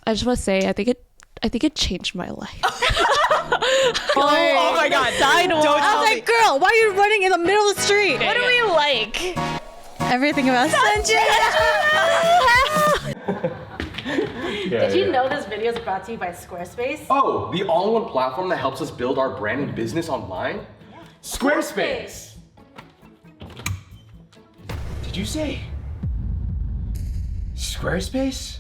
I just want to say, I think it changed my life. Oh my God! I was like, girl, why are you running in the middle of the street? What do we like? Everything about sunshine. Did you know this video is brought to you by Squarespace? Oh, the all-in-one platform that helps us build our brand and business online? Squarespace! Did you say Squarespace?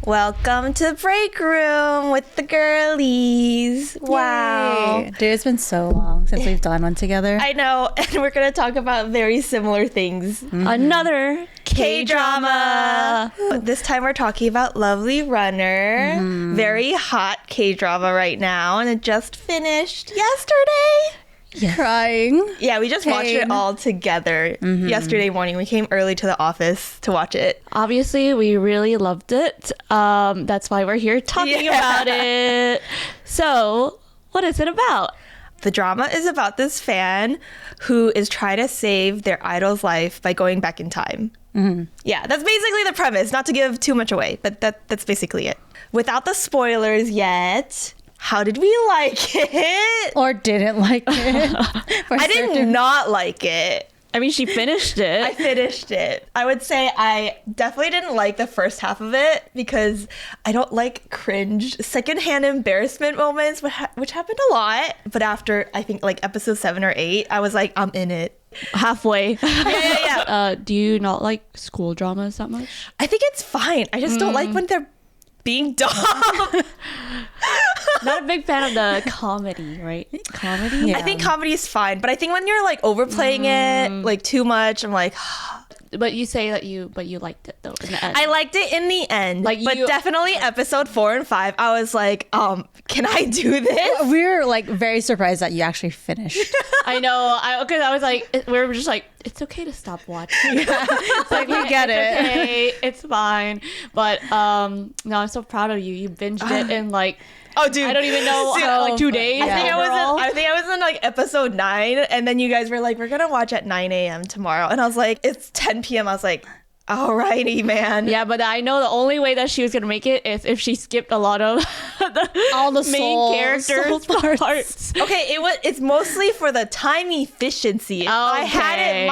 Welcome to Break Room with the girlies. Wow. Yay. Dude, it's been so long since we've done one together. I know, and we're gonna talk about very similar things. Another K-drama. This time we're talking about Lovely Runner. Very hot K-drama right now, and it just finished yesterday. Crying. Yeah, we just watched it all together yesterday morning. We came early to the office to watch it. Obviously, we really loved it. That's why we're here talking about it. So, what is it about? The drama is about this fan who is trying to save their idol's life by going back in time. Yeah, that's basically the premise. Not to give too much away, but that's basically it. Without the spoilers yet, how did we like it? Or didn't like it. I did not like it. I mean, she finished it. I finished it. I would say I definitely didn't like the first half of it because I don't like cringe secondhand embarrassment moments, which happened a lot. But after, I think, like episode 7 or 8, I was like, I'm in it. Halfway. Yeah. Do you not like school dramas that much? I think it's fine. I just don't like when they're being dumb. Not a big fan of the comedy, right? Comedy? Yeah. I think comedy is fine, but I think when you're like overplaying it like too much, I'm like, But you say that you liked it though in the end. I liked it in the end. Like but you- definitely episode 4 and 5, I was like, can I do this? We were like very surprised that you actually finished. I know. Because I was like, we were just like, it's okay to stop watching. It's like we get it. Okay, it's fine. But no, I'm so proud of you. You binged it in like, Oh, dude, I don't even know, like 2 days. I think overall. I was in like episode 9, and then you guys were like, we're gonna watch at 9 a.m. tomorrow, and I was like, it's 10 p.m. I was like, alrighty, man. Yeah, but I know the only way that she was gonna make it is if she skipped a lot of All the main characters parts. Okay, it's mostly for the time efficiency. If I had it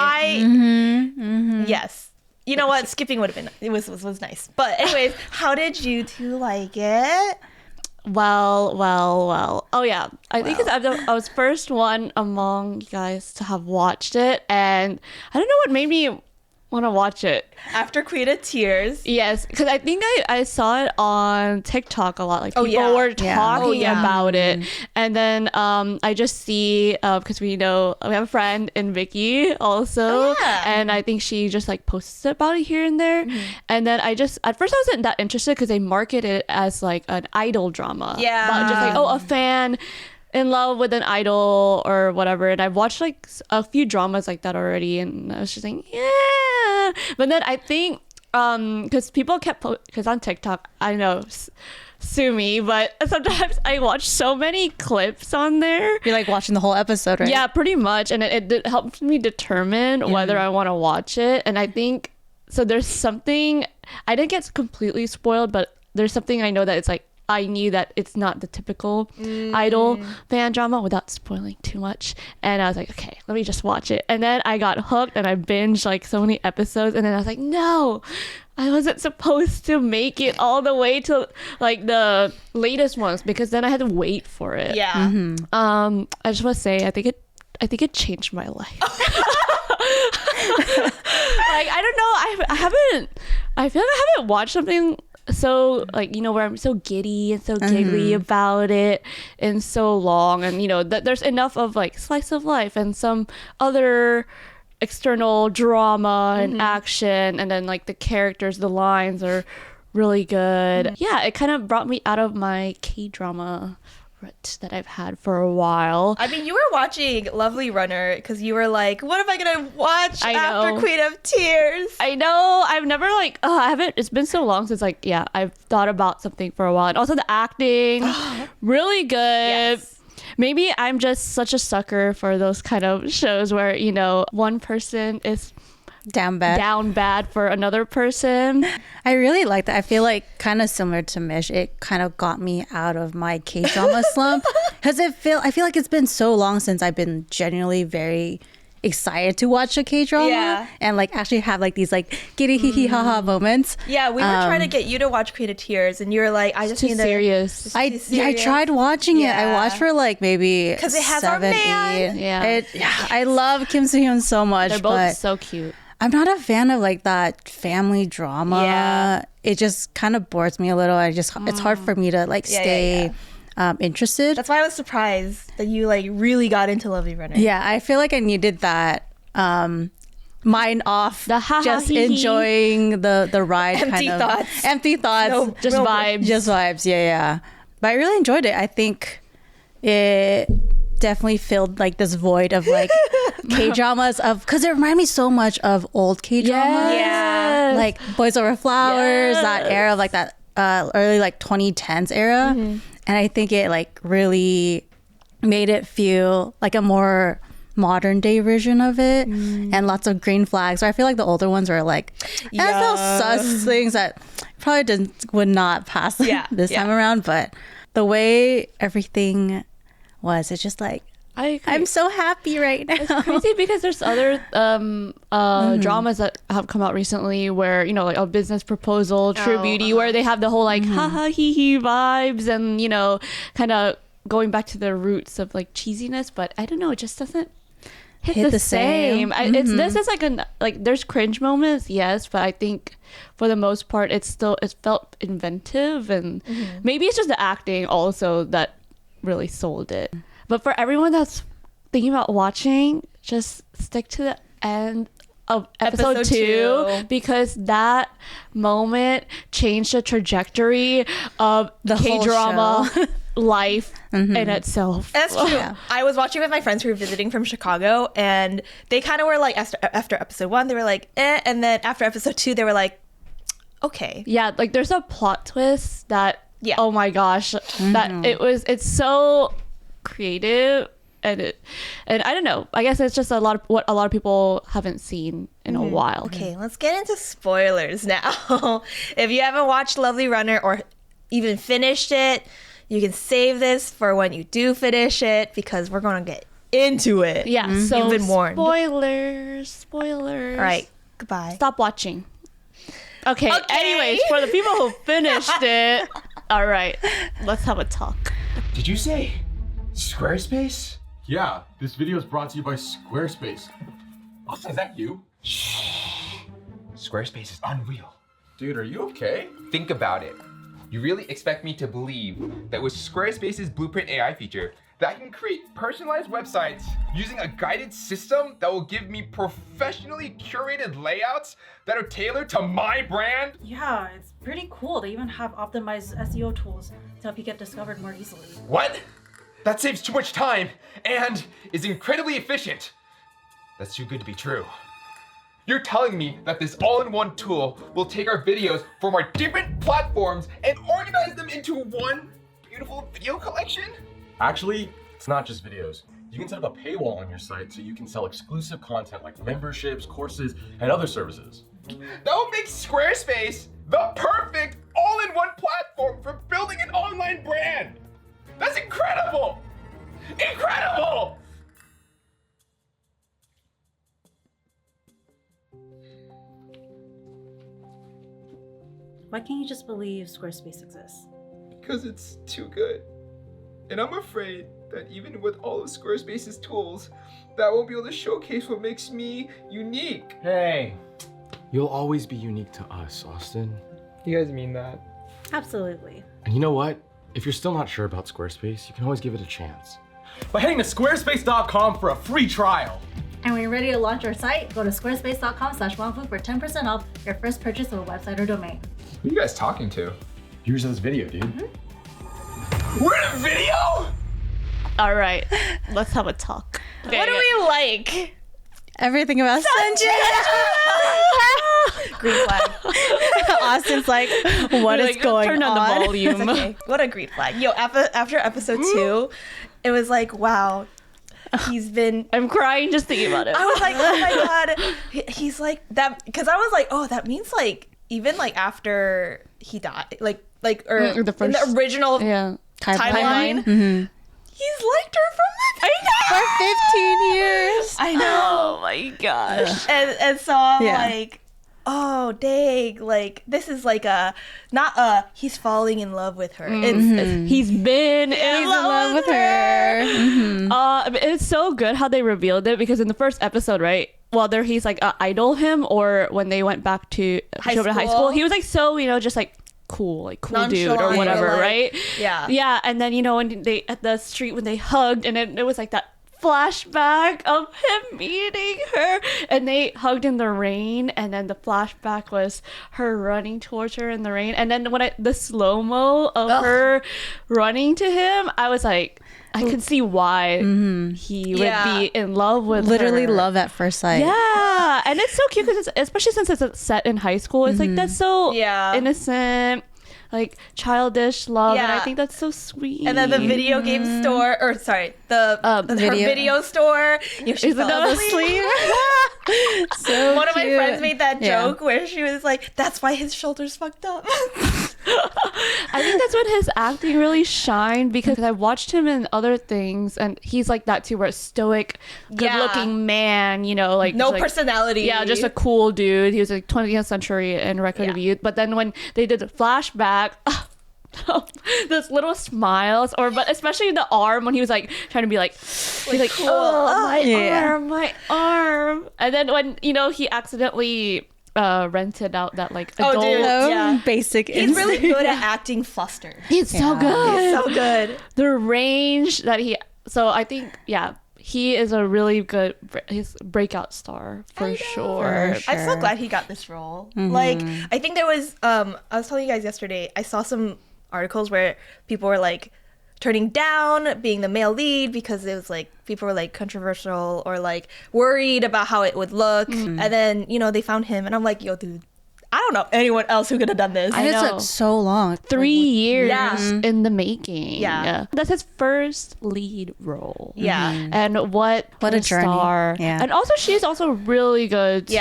yes. You know what? Skipping would have been was nice. But anyways, how did you two like it? Well. Oh yeah, I think I was first one among you guys to have watched it, and I don't know what made me want to watch it. After Queen of Tears. Yes, because I think I saw it on TikTok a lot. Like people yeah. were talking Yeah. about it, and then I just see because we have a friend in Vicky also, and I think she just like posts about it here and there, and then at first I wasn't that interested because they market it as like an idol drama. Yeah. About just like a fan in love with an idol or whatever, and I've watched like a few dramas like that already, and I was just like, yeah. But then I think because people kept because on TikTok, I know, sue me, but sometimes I watch so many clips on there. You're like watching the whole episode, right? Yeah, pretty much, and it helps me determine whether I want to watch it. And I think so. There's something I didn't get completely spoiled, but there's something I know that it's like. I knew that it's not the typical idol fan drama without spoiling too much. And I was like, okay, let me just watch it. And then I got hooked and I binged like so many episodes. And then I was like, no, I wasn't supposed to make it all the way to like the latest ones because then I had to wait for it. Yeah. I just want to say, I think it changed my life. Like, I don't know. I feel like I haven't watched something so like, you know, where I'm so giddy and so giggly about it in so long, and you know that there's enough of like slice of life and some other external drama and action, and then like the characters, the lines are really good. Yeah, it kind of brought me out of my K-drama rut that I've had for a while. I mean, you were watching Lovely Runner because you were like, what am I gonna watch after know. Queen of Tears? I know. I've never like, I haven't, it's been so long since like, yeah, I've thought about something for a while. And also the acting, really good. Yes. Maybe I'm just such a sucker for those kind of shows where, you know, one person is Down bad. down bad for another person. I really like that. I feel like kind of similar to Mish, it kind of got me out of my K-drama slump because I feel like it's been so long since I've been genuinely very excited to watch a K-drama and like actually have like these like giddy hee hee ha ha moments. Yeah, we were trying to get you to watch Queen of Tears, and you were like, "I just Too need serious. to." I tried watching it. I watched for like maybe 'Cause it has our 7, man. 8. Yeah. I love Kim Soo Hyun so much. They're both but so cute. I'm not a fan of like that family drama. Yeah. It just kind of bores me a little. It's hard for me to like stay interested. That's why I was surprised that you like really got into Lovely Runner. Yeah, I feel like I needed that mind off, The ha ha just hee hee. enjoying the ride. Empty kind of. thoughts. Empty thoughts. No, Just no, vibes. Just vibes. Yeah. But I really enjoyed it. I think it definitely filled like this void of like K-dramas because it reminded me so much of old K-dramas. Yeah. Like Boys Over Flowers, that era of like that early like 2010s era. And I think it like really made it feel like a more modern day version of it and lots of green flags. So I feel like the older ones were like little sus things that probably would not pass this time around. But the way everything was, it's just like I agree. I'm so happy right now. It's crazy because there's other dramas that have come out recently where, you know, like A Business Proposal, True Beauty, where they have the whole like haha hee hee vibes and, you know, kind of going back to the roots of like cheesiness. But I don't know, it just doesn't hit the same. It's this is like there's cringe moments, yes, but I think for the most part it felt inventive, and maybe it's just the acting also that really sold it. But for everyone that's thinking about watching, just stick to the end of episode 2 because that moment changed the trajectory of the whole K-drama life in itself. That's true. I was watching with my friends who were visiting from Chicago, and they kind of were like, after episode 1, they were like, eh. And then after episode 2, they were like, okay. Yeah, like there's a plot twist that, oh my gosh, that it's so creative. And I don't know. I guess it's just what a lot of people haven't seen in a while. Okay, let's get into spoilers now. If you haven't watched Lovely Runner or even finished it, you can save this for when you do finish it because we're going to get into it. Yeah, so you've been warned. Spoilers. All right, goodbye. Stop watching. Okay, anyways, for the people who finished it, all right, let's have a talk. Did you say Squarespace? Yeah, this video is brought to you by Squarespace. Austin, is that you? Squarespace is unreal. Dude, are you okay? Think about it. You really expect me to believe that with Squarespace's Blueprint AI feature, that I can create personalized websites using a guided system that will give me professionally curated layouts that are tailored to my brand? Yeah, it's pretty cool. They even have optimized SEO tools to help you get discovered more easily. What? That saves too much time and is incredibly efficient. That's too good to be true. You're telling me that this all-in-one tool will take our videos from our different platforms and organize them into one beautiful video collection? Actually, it's not just videos. You can set up a paywall on your site so you can sell exclusive content like memberships, courses, and other services. That will make Squarespace the perfect all-in-one platform for building an online brand. That's incredible! Incredible! Why can't you just believe Squarespace exists? Because it's too good. And I'm afraid that even with all of Squarespace's tools, that won't be able to showcase what makes me unique. Hey, you'll always be unique to us, Austin. You guys mean that? Absolutely. And you know what? If you're still not sure about Squarespace, you can always give it a chance by heading to squarespace.com for a free trial. And when you're ready to launch your site, go to squarespace.com/wangfu for 10% off your first purchase of a website or domain. Who are you guys talking to? Here's this video, dude. We're in a video? All right, let's have a talk. Okay, What do we like? Everything about Sanjay. Green flag. Austin's like, what is going turn on the volume. Okay, what a green flag. Yo, after episode 2, it was like, wow. he's been. I'm crying just thinking about it. I was like, oh my god, he's like that, because I was like, oh, that means like even like after he died, like or in the original timeline, he's liked her from For 15 years. I know. Oh my gosh. And so I'm like, oh dang, like this is like he's falling in love with her. He's been in love with her. It's so good how they revealed it, because in the first episode, right, well, he's like idol him, or when they went back to high school, he was like so just like cool dude or whatever, right? Yeah. And then when they at the street when they hugged, and it was like that flashback of him meeting her, and they hugged in the rain, and then the flashback was her running towards her in the rain, and then when the slow-mo of her running to him, I was like, I could see why he would be in love with Literally her. love at first sight. Yeah, and it's so cute because especially since it's set in high school, it's like that's so innocent, like childish love, and I think that's so sweet. And then the video game store, or sorry, her video store. She fell asleep. So One of my cute. friends made that joke where she was like, "That's why his shoulder's fucked up." I think that's when his acting really shined, because I watched him in other things, and he's like that too, where a stoic, good-looking man, like no like, personality. Yeah, just a cool dude. He was like 20th century and Record of Youth. But then when they did the flashback, those little smiles, but especially the arm when he was like trying to be like, he's like, cool. my arm. And then when he accidentally rented out that like adult. Basic. He's really good at acting flustered. He's so good. He's so good. The range that so I think he is a really good he's breakout star for sure. I'm so glad he got this role. Like, I think there was I was telling you guys yesterday, I saw some articles where people were like turning down being the male lead because it was like people were like controversial or like worried about how it would look, and then they found him, and I'm like, yo dude, I don't know anyone else who could have done this. And it took so long. 3 years in the making. Yeah. That's his first lead role. Yeah. And what a journey. Star. Yeah. And also she's also really good too.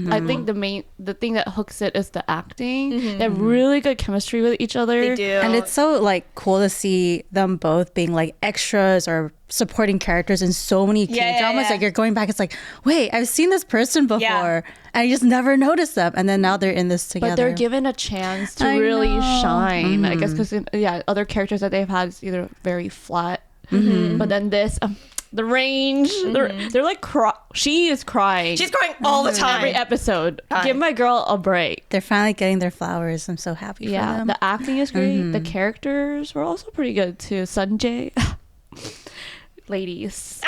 Yeah. I think the thing that hooks it is the acting. They have really good chemistry with each other. They do. And it's so like cool to see them both being like extras or supporting characters in so many K-dramas. Like you're going back, it's like, wait, I've seen this person before, and I just never noticed them, and then now they're in this together. But they're given a chance to really shine. I guess because other characters that they've had is either very flat, but then this. The range, they're like she is crying. She's crying all the time. Every episode. Give my girl a break. They're finally getting their flowers. I'm so happy for them. The acting is great. The characters were also pretty good too. Sanjay. Ladies.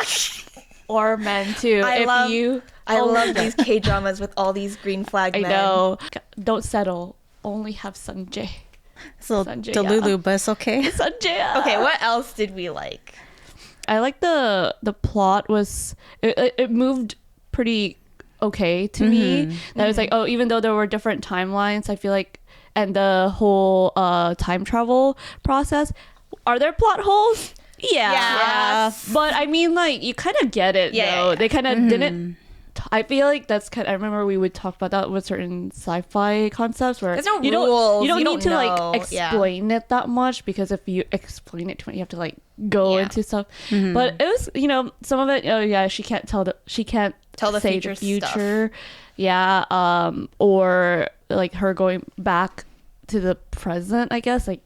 Or men too. I love these K-dramas with all these green flag men. I know. Don't settle. Only have Sanjay. It's a little Sanjay, Delulu, but it's okay. Sanjay. Okay, what else did we like? I like the plot was it moved pretty okay to me. That was like, even though there were different timelines, I feel like, and the whole time travel process, are there plot holes? Yeah. But I mean, like, you kind of get it though. They kind of didn't. I feel like that's kind of, I remember we would talk about that with certain sci-fi concepts where There's no you rules. don't You need don't to know. like explain it that much, because if you explain it to me, you have to like go into stuff. But it was, some of it, she can't tell the say future. Yeah. Or like her going back to the present, I guess, like,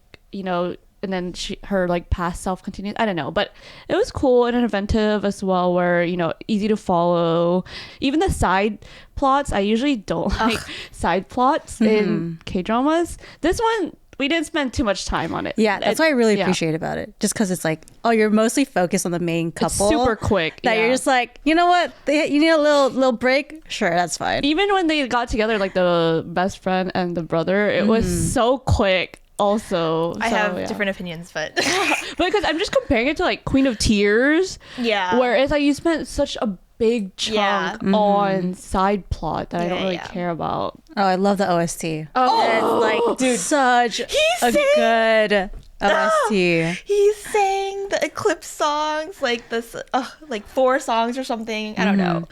and then her like past self continues. I don't know, but it was cool and inventive as well, where easy to follow. Even the side plots, I usually don't like side plots in K-dramas. This one, we didn't spend too much time on it. Yeah, that's what I really appreciate about it. Just because it's like, you're mostly focused on the main couple. It's super quick. That you're just like, you know what? You need a little break? Sure, that's fine. Even when they got together, like the best friend and the brother, it was so quick. Also, I have different opinions, but because I'm just comparing it to like Queen of Tears, where it's like you spent such a big chunk on side plot that I don't really care about. Oh, I love the OST. It's like, dude, such a good OST. He's saying the clip songs, like this, like 4 songs or something. I don't know.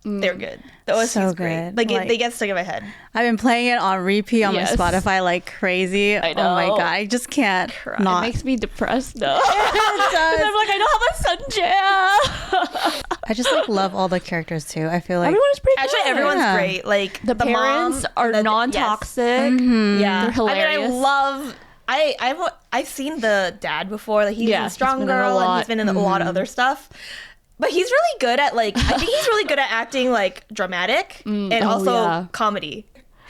They're good. The OST So is great. good. Like, they get stuck in my head. I've been playing it on repeat on Yes. my Spotify like crazy. I Oh my know. god, I just can't It not. makes me depressed though. It does. I'm like, I don't have a Sunjay. I just like love all the characters too. I feel like Everyone's pretty Actually, good. everyone's Yeah. great. Like The parents mom, are the- non-toxic. Mm-hmm. Yeah, They're hilarious. I mean, I love. I've seen the dad before. Like he's Yeah, in he's Strong been in a Girl, and lot. he's been in a lot of other stuff. But he's really good at like. I think he's really good at acting like dramatic and oh, also yeah. comedy.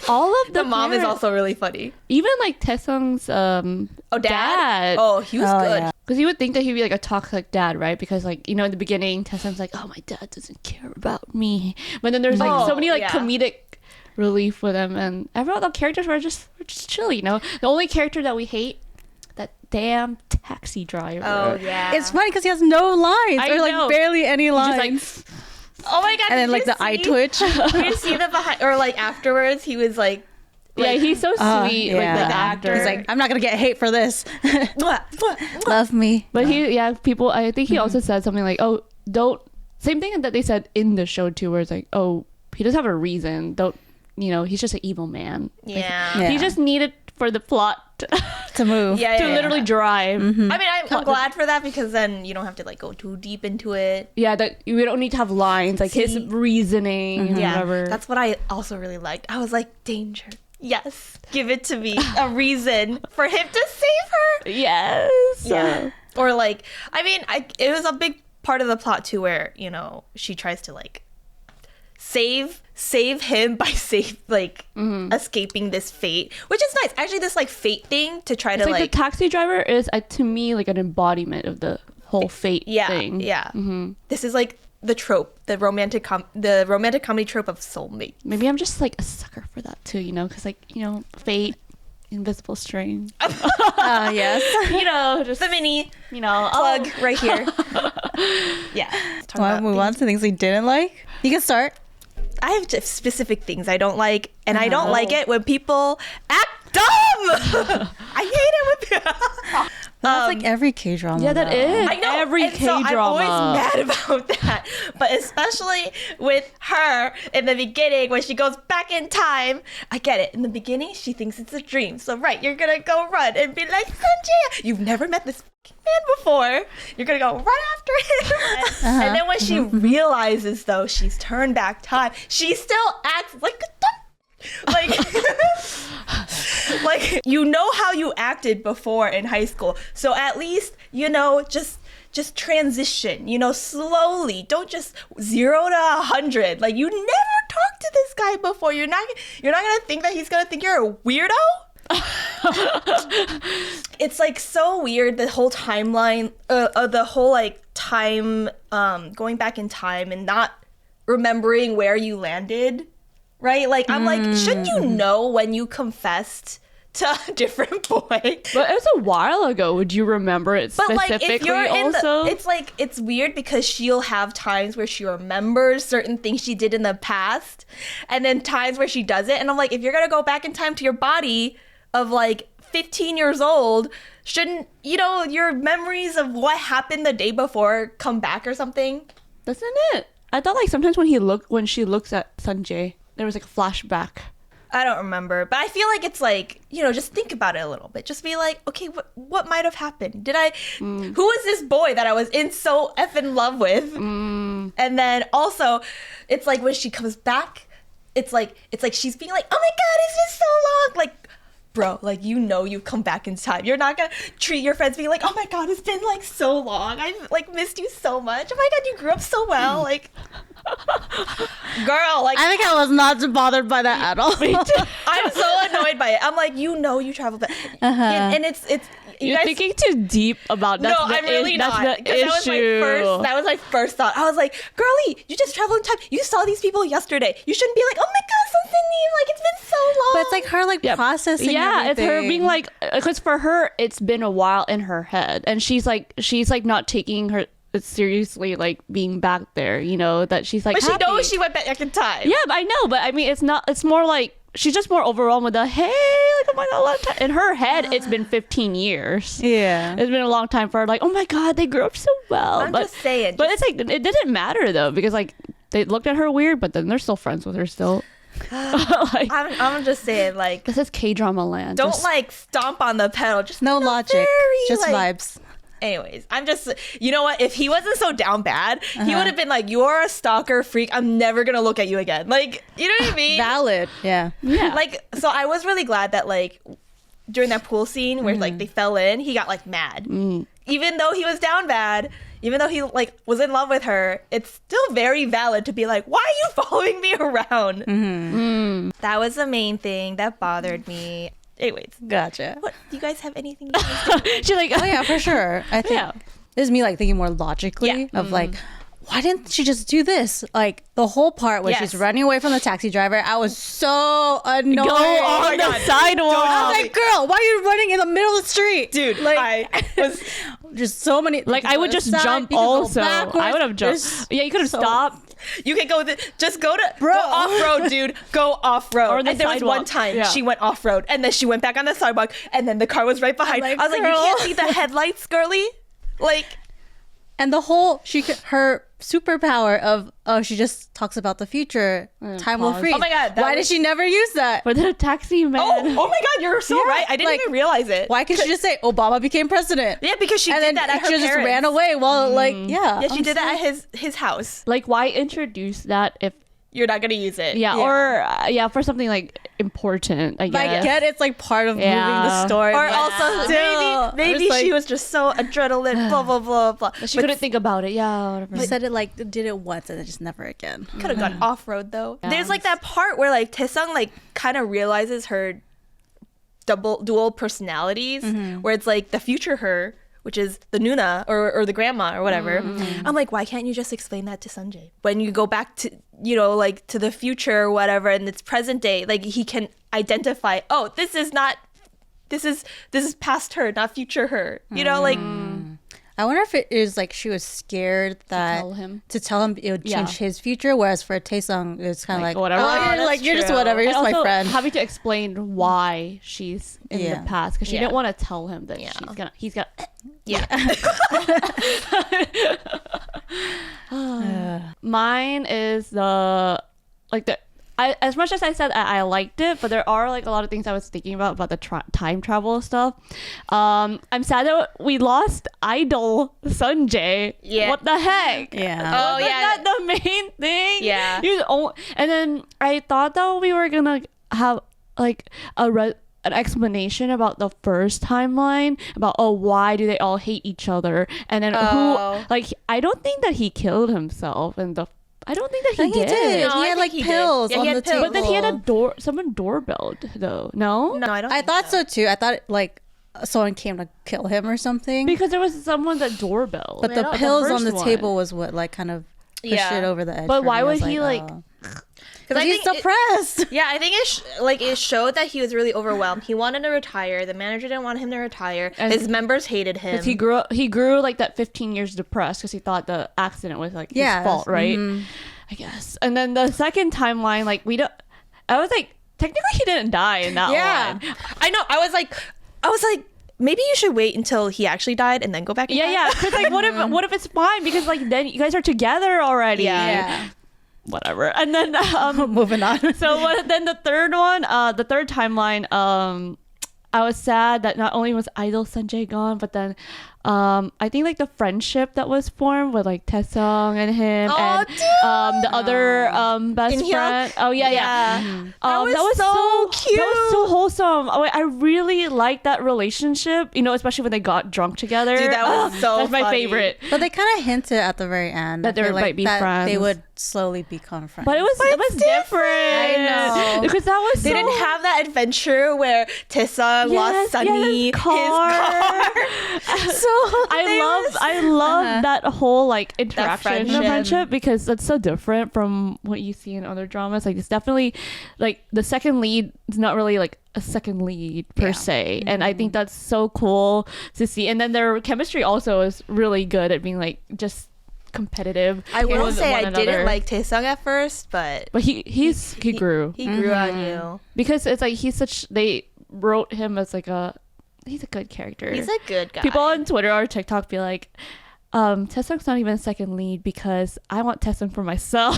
All of The mom is parents- also really funny. even like Taesung's dad. Oh, he was Oh, good. yeah. Because you would think that he'd be like a toxic dad, right? Because like, you know, in the beginning, Taesung's like, oh, my dad doesn't care about me. But then there's like so many like yeah. comedic relief with him, and every other characters were just chill, you know. The only character that we hate, that damn taxi driver. Oh yeah. it's funny because he has no lines I or like know. barely any He's lines. just like, Oh my god. and then did like you the eye see- twitch. Did you see the behind or like afterwards? He was like. yeah, he's so sweet, like yeah. the actor. He's like, I'm not gonna get hate for this. Mwah, mwah, mwah. Love me. But people, I think he also said something like, oh, don't, same thing that they said in the show too, where it's like, oh, he doesn't have a reason. Don't, you know, he's just an evil man. Yeah. Yeah. He just needed for the plot To move. Yeah, to yeah, literally drive. I mean, I'm glad for that because then you don't have to like go too deep into it. Yeah, that we don't need to have lines, like his See? reasoning, Yeah, whatever. that's what I also really liked. I was like, danger. Yes, give it to me. A reason for him to save her. yes. Yeah. Or like, I mean, it was a big part of the plot too, where you know she tries to like save him by escaping this fate, which is nice. Actually, this like fate thing to try It's to like, like the taxi driver is to me like an embodiment of the whole fate thing. yeah. This is like the trope, the romantic comedy trope of soulmate. Maybe I'm just like a sucker for that too, you know, because like, you know, fate, invisible string, Yes. you know, just The mini you know, plug right here. Yeah. Talk Want about to move on things- to things we didn't like? You can start. I have just specific things I don't like, and I don't like it when people act dumb. I hate it when people. That's like every K drama. yeah, that is I know every and K so drama. I'm always mad about that, but especially with her in the beginning when she goes back in time. I get it. In the beginning, she thinks it's a dream. So right, you're gonna go run and be like, Sanjay, you've never met this man before. You're gonna go run after him, and then when she realizes though she's turned back time, she still acts like a dumb. Like like you know how you acted before in high school, so at least you know just transition, you know, slowly. Don't just 0 to 100. Like you never talked to this guy before. You're not gonna think that he's gonna think you're a weirdo. It's like so weird, the whole timeline, the whole like time, going back in time and not remembering where you landed. Right? Like, I'm like, shouldn't you know when you confessed to a different boy? But it was a while ago. Would you remember it But specifically? like, if you're in also, it's like, it's weird because she'll have times where she remembers certain things she did in the past, and then times where she doesn't. And I'm like, if you're gonna go back in time to your body of like 15 years old, shouldn't, you know, your memories of what happened the day before come back or something? doesn't it? I thought like sometimes when she looks at Sanjay, there was like a flashback. I don't remember, but I feel like it's like, you know, just think about it a little bit. Just be like, okay, what might have happened? Who was this boy that I was so effing love with? And then also, it's like when she comes back, it's like she's being like, oh my God, it's been so long. Like, bro, like, you know, you've come back in time. You're not gonna treat your friends being like, oh my God, it's been like so long. I've like missed you so much. Oh my God, you grew up so well. Like, girl, like, I think I was not bothered by that at all. I'm so annoyed by it. I'm like, you know, you traveled back, and it's you You're guys. thinking too deep about that. No, I'm really not. That's the 'Cause issue. That was my first thought. I was like, girlie, you just traveled in time. You saw these people yesterday. You shouldn't be like, oh my God, something new. Like, it's been so long. But it's like her like processing. Yeah, it's her everything. being like, because for her, it's been a while in her head, and she's like not taking her seriously, like being back there. You know that she's like, but she happy. knows she went back in time. Yeah, I know, but I mean, it's not. It's more like she's just more overwhelmed with the hey, like oh my god, a long time. In her head, it's been 15 years. Yeah. It's been a long time for her. Like, oh my god, they grew up so well. I'm just saying. But it's like it didn't matter though because like they looked at her weird, but then they're still friends with her still. Like, I'm just saying, like, this is K-drama land. don't Just- like stomp on the pedal. Just No logic, just vibes. Anyways, I'm just, you know what? If he wasn't so down bad, he would have been like, "You're a stalker freak. I'm never gonna look at you again." Like, you know what I mean? Valid. Yeah. yeah. Like, so I was really glad that like during that pool scene where like they fell in, he got like mad, even though he was down bad. Even though he like was in love with her, it's still very valid to be like, "Why are you following me around?" That was the main thing that bothered me. Anyways, Gotcha. what do you guys have anything? You guys do? She's like, Oh yeah, for sure. I think Yeah. this is me like thinking more logically of like, why didn't she just do this? Like the whole part where she's Yes. running away from the taxi driver, I was so annoyed. go on the sidewalk. I was like, girl, why are you running in the middle of the street? Dude, like I was just so many Like I would just jump also. I would have jumped. Yeah, you could have stopped. you can go just go off road, dude. Go off road. Or the And there was one sidewalk. time Yeah. she went off road and then she went back on the sidewalk and then the car was right behind. like, I was like, you girl. can't see the headlights, girly. Like, And the whole her superpower of she just talks about the future, time will pause. freeze. Oh my God, that why did was- she never use that? For the taxi man. oh my God, you're so Yeah, right. I didn't like, even realize it. Why can't she just say Obama became president? Yeah, because she and did then that at her she just parents. ran away while like Yeah, she did that at his house. Like why introduce that if You're not gonna use it. yeah, Yeah. or for something like important, I guess. I get it's like part of moving the Yeah. story. Or but also still, maybe it's like- she was just so adrenaline, blah blah blah blah. She couldn't think about it. Yeah, whatever. You said it like did it once and then just never again. Could have gone off road though. Yeah. There's like that part where like Taesung like kind of realizes her dual personalities, where it's like the future her, which is the Nuna or the grandma or whatever. I'm like, why can't you just explain that to Sanjay? When you go back to, you know, like to the future or whatever, and it's present day, like he can identify, oh, this is past her, not future her. You know, like I wonder if it is like she was scared that tell him. it would change his future, whereas for Taesung it's kind of like whatever. oh, Oh, you're, that's like you're just true. whatever, you're And just my also friend. having to explain why she's in Yeah. the past because she Yeah. didn't want to tell him that Yeah. he's gonna yeah. Mine is as much as I said I liked it, but there are like a lot of things I was thinking about the time travel stuff. I'm sad that we lost idol Sunjay. Yeah. What the heck? Yeah. Oh, Wasn't yeah. that the main thing? Yeah. He was and then I thought that we were gonna have like an explanation about the first timeline about why do they all hate each other, and then Oh. I don't think that he killed himself and I don't think that he I think he did. No, I He had think like he did. pills Yeah, he on had the pills. table. but then he had someone doorbelled though. No, No, I don't. I think thought so too. I thought like someone came to kill him or something. because there was someone that doorbelled. But the No, pills on first the one. table was what like kind of pushed Yeah. it over the edge. But for why me. I would was he, like- oh. Because I He's think suppressed. Yeah, I think it showed that he was really overwhelmed. He wanted to retire. The manager didn't want him to retire. And- His members hated him. Because he grew like that 15 years depressed because he thought the accident was like Yeah, his fault, right? I guess. And then the second timeline, like I was like, technically he didn't die in that Yeah. one. I know. I was like, maybe you should wait until he actually died and then go back. And Yeah, die. yeah. Because like, what if it's fine? Because like then you guys are together already. Yeah. Whatever. And then Moving on. then the third one, the third timeline, I was sad that not only was Idol Sanjay gone, but then I think like the friendship that was formed with like Taesung and him Oh, and the other best In-hyuk? friend. Oh yeah. That was so cute. That was so wholesome. I really liked that relationship. You know, especially when they got drunk together. Dude, that was so That's my funny. favorite. But they kind of hinted at the very end That they I feel might be that friends. They would slowly become friends. But it was different. I know. Because that was They didn't have that adventure where Taesung lost Sunny, his car. So I love that whole like interaction and friendship. friendship because that's so different from what you see in other dramas. Like it's definitely like the second lead is not really like a second lead per se, and I think that's so cool to see. And then their chemistry also is really good at being like just competitive. I will with say one I another. didn't like Taesung at first, but but he grew he grew on you. because it's like he's such wrote him as like he's a good character. He's a good guy. People on Twitter or TikTok be like, Taesung's not even a second lead because I want Taesung for myself.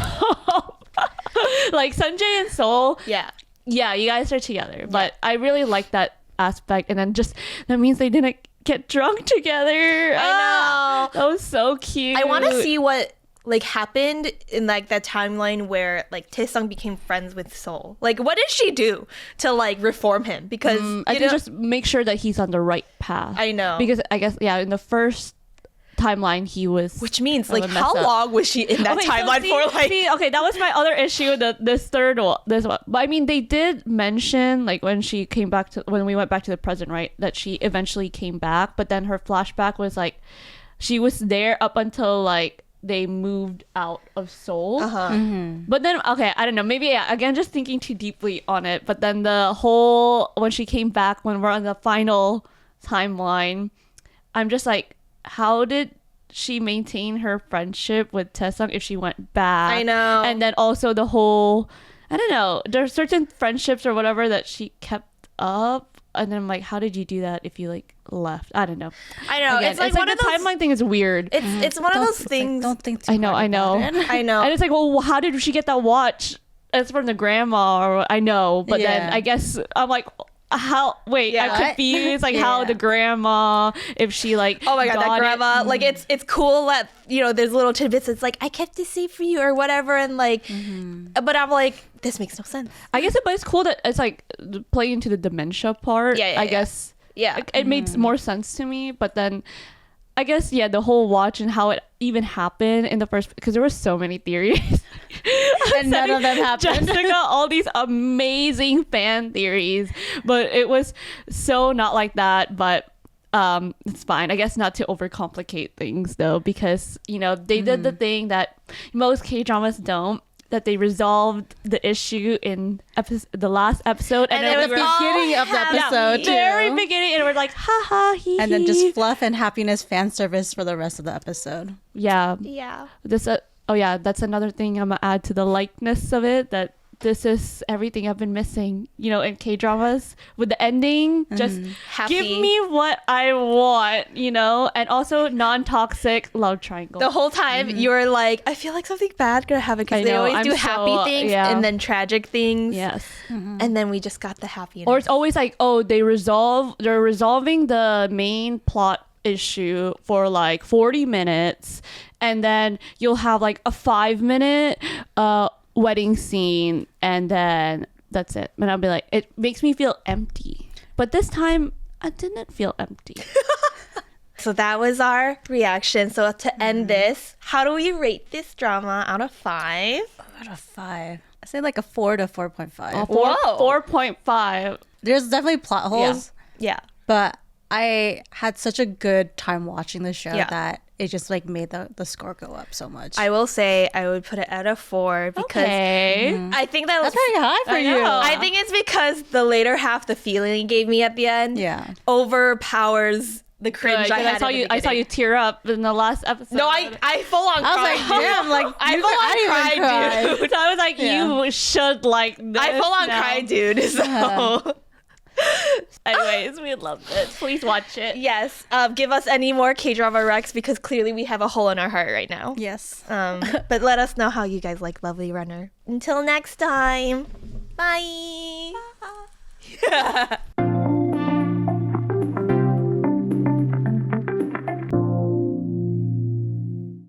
Like Sanjay and Seoul, yeah, you guys are together. But I really like that aspect, and then just that means they didn't get drunk together. I know. That was so cute. I want to see what like happened in like that timeline where like Taesung became friends with Seoul. Like, what did she do to like reform him? Because I think just make sure that he's on the right path. I know, because I guess in the first timeline he was, which means like how long was she in that timeline for? Like, that was my other issue. This one. But I mean, they did mention like when we went back to the present, right, that she eventually came back, but then her flashback was like she was there up until like they moved out of Seoul. But then I don't know, maybe again just thinking too deeply on it, but then the whole when she came back when we're on the final timeline, I'm just like, how did she maintain her friendship with Taesung if she went back? I know. And then also the whole, I don't know, there's certain friendships or whatever that she kept up, and then I'm like, how did you do that if you like left? I don't know. I know. Again, it's like one the of those, timeline thing is weird. It's one of those things. Don't think too I know. hard about it. I know. And it's like, well, how did she get that watch? It's from the grandma, or I know, but then Yeah. I guess I'm like, how? Wait, Yeah. I'm confused. Like how the grandma, if she like, Oh my god, that got it. grandma! Like it's cool that there's little tidbits. It's like I kept this safe for you or whatever, and like, but I'm like, this makes no sense. I guess, but it's cool that it's like playing into the dementia part. I guess. Yeah, It made more sense to me, but then I guess the whole watch and how it even happened in the first, because there were so many theories. And none of them happened. Jessica, all these amazing fan theories, but it was so not like that. But it's fine, I guess, not to overcomplicate things though, because they did the thing that most K-dramas don't, that they resolved the issue in the last episode, and it then was we were beginning of the episode, very too. beginning, and we're like, ha ha, hee And then hee. just fluff and happiness fan service for the rest of the episode. yeah. This that's another thing I'm gonna add to the likeness of it, that this is everything I've been missing, in K-dramas with the ending. Just Happy. give me what I want, and also non-toxic love triangle. The whole time you're like, I feel like something bad gonna happen, because I they know, always I'm do so, happy things and then tragic things. Yes. And then we just got the happy. Or it's always like, oh, they're resolving the main plot issue for like 40 minutes, and then you'll have like a 5-minute wedding scene, and then that's it. And I'll be like, it makes me feel empty. But this time I didn't feel empty. So that was our reaction. So to end this, how do we rate this drama out of 5? Out of 5, I say like a 4 to 4.5. Whoa. 4.5. There's definitely plot holes, Yeah. but I had such a good time watching the show Yeah. that it just like made the score go up so much. I will say I would put it at a 4 because I think that was That's pretty high for you. I think it's because the later half, the feeling it gave me at the end, overpowers the cringe Good, I 'cause had. I saw you tear up in the last episode. No, I full on I was cried. like, damn, like I you full on I even cried, dude. So I was like, you should like this. I full on now. cried, dude. So. Anyways, we love it. Please watch it. Yes, give us any more K-drama recs, because clearly we have a hole in our heart right now. Yes. But let us know how you guys like Lovely Runner. Until next time, bye.